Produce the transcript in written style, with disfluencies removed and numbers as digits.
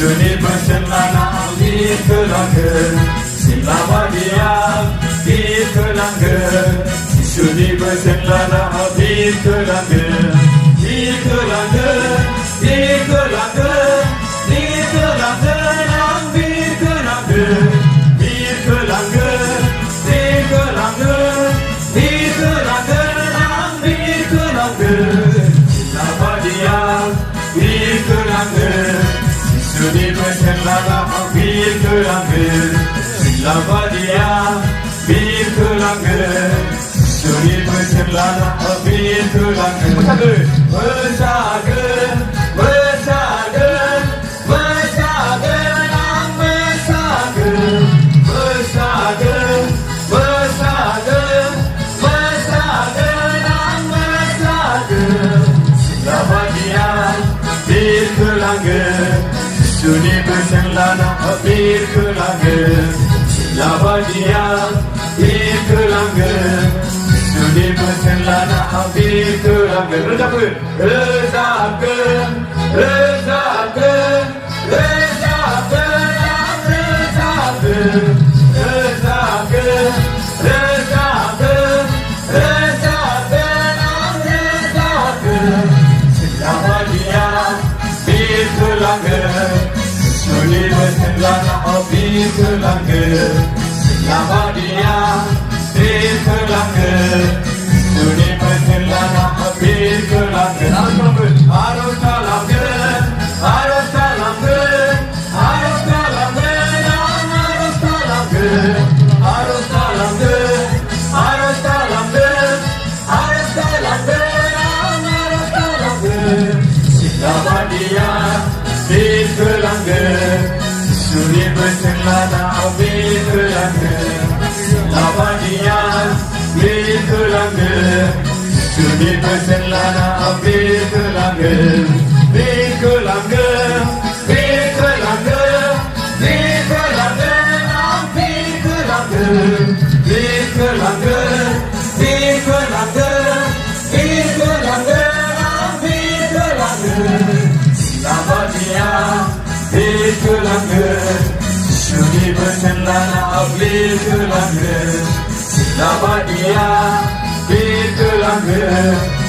주님 berselana di kelanggen, selama dia di kelanggen. Sudi berselana di kelanggen, di kelanggen, di kelanggen, di kelanggen, di kelanggen, di kelanggen, di kelanggen, di kelanggen, di kelanggen. Selama dia di kelanggen. Sudi berselana bir kelanggen, selama dia bir kelanggen. Sudi berselana bir kelanggen. Bersagen, bersagen, bersagen, bersagen, bersagen, bersagen, bersagen, bersagen. Selama dia bir kelanggen. Sudi berselana bir kelanggen, selama dia bir kelanggen. Sudi berselana bir kelanggen. Rezakan, rezakan, rezakan, rezakan, rezakan, rezakan, rezakan, rezakan, rezakan. Selama dia bir kelanggen. Sudi berselana bir kelanggen, selama dia bir kelanggen. Sudi berselana bir kelanggen. Harus kelanggen, harus kelanggen, harus kelanggen, harus kelanggen, harus kelanggen, harus kelanggen, harus kelanggen, harus kelanggen. Selama dia bir kelanggen. Sudi berselana bir kelanggen, selama dia bir kelanggen. Sudi berselana bir kelanggen, bir kelanggen, bir kelanggen, bir kelanggen, bir kelanggen, bir kelanggen, bir kelanggen, bir kelanggen, bir kelanggen. Selama dia bir kelanggen. Sudi berselana bir kelanggen, selama dia bir kelanggen.